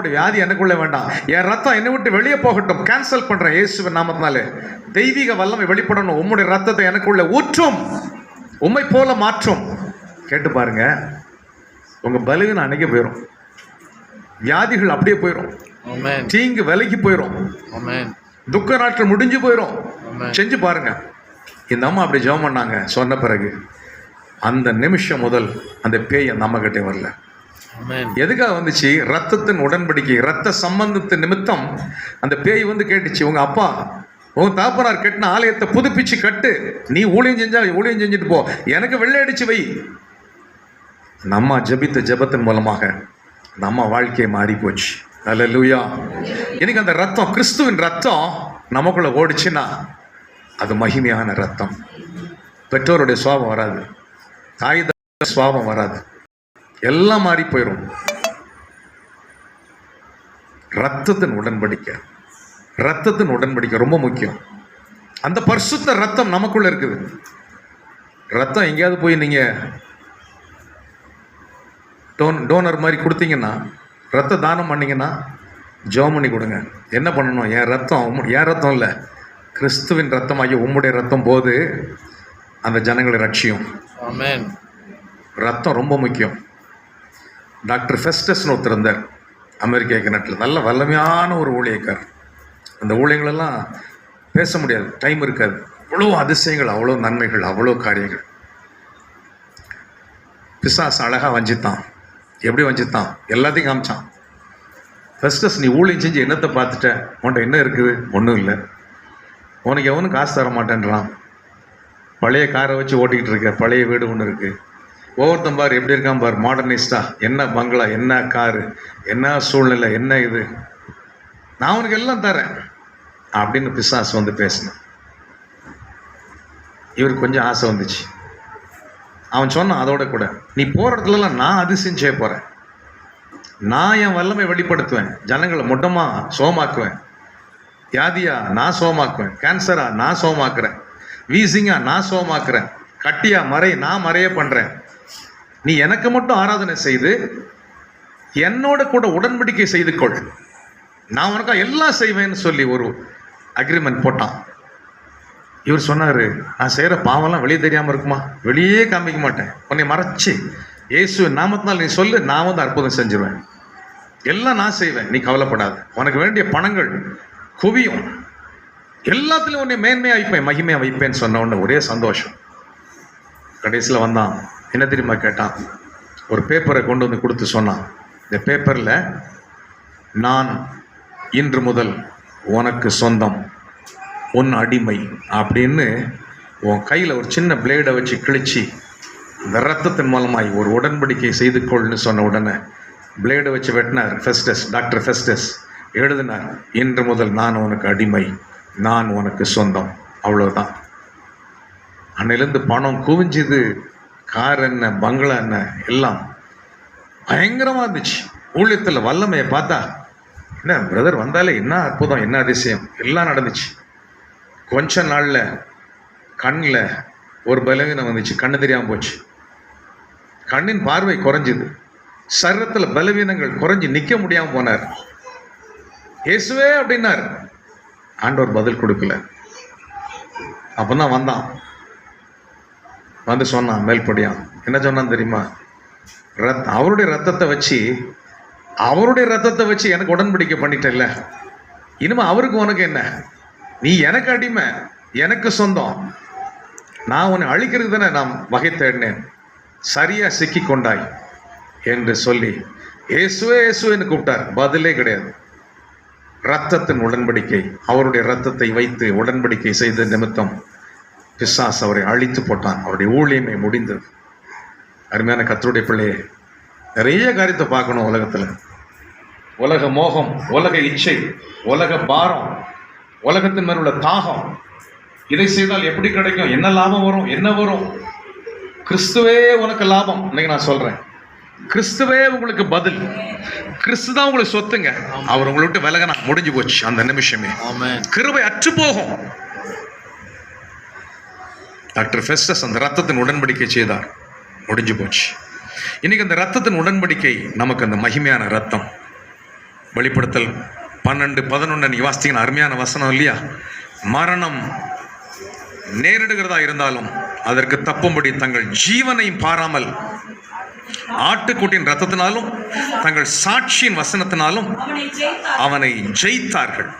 வியாதி எனக்குள்ள வேண்டாம், என் ரத்தம் என்னை விட்டு வெளியே போகட்டும், கேன்சல் பண்றேன் இயேசுவின் நாமத்தினாலே. தெய்வீக வல்லமை வெளிப்படணும். உம்முடைய ரத்தத்தை எனக்குள்ள ஊற்றும், உம்மை போல மாற்றும். கேட்டு பாருங்க, உங்க பலவீனம் அன்னைக்கு போயிடும், வியாதிகள் அப்படியே போயிடும், தீங்கு விலைக்கு போயிடும், துக்க நாட்கள் முடிஞ்சு போயிடும். செஞ்சு பாருங்க. இந்த அம்மா அப்படி ஜெபம் பண்ணாங்க. சொன்ன பிறகு அந்த நிமிஷம் முதல் அந்த பேய் அந்த அம்மா கிட்டே வரல. எதுக்காக வந்துச்சு? ரத்தத்தின் உடன்படிக்கை, ரத்த சம்பந்தத்தின் நிமித்தம் அந்த பேய் வந்து கேட்டுச்சு, உங்க அப்பா உங்க தாப்பனார் கட்டின ஆலயத்தை புதுப்பிச்சு கட்டு, நீ ஊழியம் செஞ்சா ஊழியம் செஞ்சுட்டு போ, எனக்கு வெள்ளை அடிச்சு வை. நம்ம ஜபித்த ஜபத்தின் மூலமாக நம்ம வாழ்க்கையை மாறி போச்சு. அல்லேலூயா. இன்னைக்கு அந்த ரத்தம், கிறிஸ்துவின் ரத்தம் நமக்குள்ள ஓடிச்சுன்னா அது மகிமையான ரத்தம். பெற்றோருடைய சுவாபம் வராது, தாய் சுவாபம் வராது, எல்லாம் மாறி போயிடும். ரத்தத்தின் உடன்படிக்கை, ரத்தத்தின் உடன்படிக்கை ரொம்ப முக்கியம். அந்த பரிசுத்த ரத்தம் நமக்குள்ள இருக்குது. ரத்தம் எங்கேயாவது போய் நீங்க டோனர் மாதிரி கொடுத்தீங்கன்னா, ரத்த தானம் பண்ணீங்கன்னா, ஜெபம் பண்ணி கொடுங்க. என்ன பண்ணணும்? என் ரத்தம் இல்லை, கிறிஸ்துவின் ரத்தமாகிய உம்முடைய ரத்தம் போது அந்த ஜனங்களை ரட்சியும். ரத்தம் ரொம்ப முக்கியம். டாக்டர் ஃபெஸ்டஸ்னு ஒருத்தர் இருந்தார் அமெரிக்கா கிணற்றில், நல்ல வல்லமையான ஒரு ஊழியக்கார். அந்த ஊழியங்களெல்லாம் பேச முடியாது, டைம் இருக்காது. அவ்வளோ அதிசயங்கள், அவ்வளோ நன்மைகள், அவ்வளோ காரியங்கள். பிசாசு அழகாக வஞ்சித்தான். எப்படி வஞ்சித்தான்? எல்லாத்தையும் காமிச்சான். ஃபெஸ்டஸ், நீ ஊழியம் செஞ்சு என்னத்தை பார்த்துட்ட? உன்ட்ட என்ன இருக்குது? ஒன்றும் இல்லை. உனக்கு எவனும் காசு தர மாட்டேன்றான். பழைய காரை வச்சு ஓட்டிக்கிட்டு இருக்க, பழைய வீடு ஒன்று இருக்குது. ஒவ்வொருத்தன் பார் எப்படி இருக்கான் பார், மாடர்னிஸ்டா, என்ன பங்களா, என்ன காரு, என்ன சூழ்நிலை, என்ன இது, நான் உனக்கு எல்லாம் தரேன் அப்படின்னு பிசாசு வந்து பேசினான். இவருக்கு கொஞ்சம் ஆசை வந்துச்சு. அவன் சொன்னான், அதோட கூட நீ போகிற இடத்துலலாம் நான் அதிசயம் செய்ய போகிறேன், நான் என் வல்லமை வெளிப்படுத்துவேன், ஜனங்களை மொட்டமாக சோமாக்குவேன், வியாதியா நான் சோமாக்குவேன், கேன்சரா நான் சோமாக்குறேன், வீசிங்கா நான் சோமாக்குறேன், கட்டியா நான் மறைய பண்ணுறேன். நீ எனக்கு மட்டும் ஆராதனை செய்து என்னோட கூட உடன்படிக்கை செய்து கொள், நான் உனக்கா எல்லாம் செய்வேன்னு சொல்லி ஒரு அக்ரிமெண்ட் போட்டான். இவர் சொன்னார், நான் செய்கிற பாவம்லாம் வெளியே தெரியாமல் இருக்குமா? வெளியே காமிக்க மாட்டேன், உன்னை மறைச்சி இயேசு நாமத்தினால் நீ சொல்லு, நான் வந்து அற்புதம் செஞ்சிருவேன், எல்லாம் நான் செய்வேன், நீ கவலைப்படாது, உனக்கு வேண்டிய பணங்கள் குவியும், எல்லாத்துலேயும் உன்னை மேன்மையாக வைப்பேன், மகிமையாக வைப்பேன்னு சொன்ன உடனே ஒரே சந்தோஷம். கடைசியில் வந்தான். என்ன தெரியுமா கேட்டான்? ஒரு பேப்பரை கொண்டு வந்து கொடுத்து சொன்னான், இந்த பேப்பரில் நான் இன்று முதல் உனக்கு சொந்தம், உன் அடிமை அப்படின்னு உன் கையில் ஒரு சின்ன பிளேடை வச்சு கிழிச்சு இந்த ரத்தத்தின் மூலமாய் ஒரு உடன்படிக்கை செய்து கொள்னு சொன்ன உடனே பிளேடை வச்சு வெட்டினார் ஃபெஸ்டஸ். டாக்டர் ஃபெஸ்டஸ் எழுதினார், இன்று முதல் நான் உனக்கு அடிமை, நான் உனக்கு சொந்தம். அவ்வளோதான். அன்னையிலேருந்து பணம் குவிஞ்சுது, கார் என்ன, பங்களா என்ன, எல்லாம் பயங்கரமாக இருந்துச்சு. ஊழியத்தில் வல்லமையை பார்த்தா, என்ன பிரதர் வந்தாலே என்ன அற்புதம், என்ன அதிசயம், எல்லாம் நடந்துச்சு. கொஞ்ச நாளில் கண்ணில் ஒரு பலவீனம் வந்துச்சு, கண்ணு தெரியாமல் போச்சு, கண்ணின் பார்வை குறைஞ்சிது, சரீரத்தில் பலவீனங்கள் குறைஞ்சி நிற்க முடியாமல் போனார். இயேசுவே அப்படின்னார். ஆண்டவர் பதில் கொடுக்கல. அப்போ தான் வந்தான், வந்து சொன்னான் மேல்படியான். என்ன சொன்னான் தெரியுமா? அவருடைய ரத்தத்தை வச்சு எனக்கு உடன்படிக்கை பண்ணிட்டல, இனிமே அவருக்கு உனக்கு என்ன? நீ எனக்கு அடிமை, எனக்கு சொந்தம், நான் உன்னை அழிக்கிறது தானே நான் வகை தேடினேன், சரியா சிக்கி கொண்டாய் என்று சொல்லி இயேசுவே இயேசுவேன்னு கூப்பிட்டார். பதிலே கிடையாது. ரத்தத்தின் உடன்படிக்கை, அவருடைய ரத்தத்தை வைத்து உடன்படிக்கை செய்த நிமித்தம் பிசாசு அவரை அழித்து போட்டான். அவருடைய ஊழியமே முடிந்தது. அருமையான கர்த்தருடைய பிள்ளையே, நிறைய காரியத்தை பார்க்கணும் உலகத்தில். உலக மோகம், உலக இச்சை, உலக பாரம், உலகத்தின் மேல் உள்ள தாகம், இதை செய்தால் எப்படி கிடைக்கும், என்ன லாபம் வரும், என்ன வரும்? கிறிஸ்துவே உனக்கு லாபம். இன்னைக்கு நான் சொல்றேன், கிறிஸ்துவே உங்களுக்கு பதில், கிறிஸ்து தான் உங்களுக்கு சொத்துங்க. அவர் உங்களை விட்டு விலகினா முடிஞ்சு போச்சு. அந்த நிமிஷமே கிருபை அற்று போகும். டாக்டர் ஃபெஸ்டஸ் அந்த ரத்தத்தின் உடன்படிக்கை செய்தார், முடிஞ்சு போச்சு. இன்னைக்கு அந்த ரத்தத்தின் உடன்படிக்கை நமக்கு அந்த மகிமையான ரத்தம். வெளிப்படுத்தல் 12:11 நீ வாசித்தீங்கன்னா அருமையான வசனம் இல்லையா? மரணம் நேரிடுகிறதா இருந்தாலும் அதற்கு தப்பும்படி தங்கள் ஜீவனையும் பாராமல் ஆட்டுக்குட்டியின் ரத்தத்தினாலும் தங்கள் சாட்சியின் வசனத்தினாலும் அவனை ஜெயித்தார்கள்.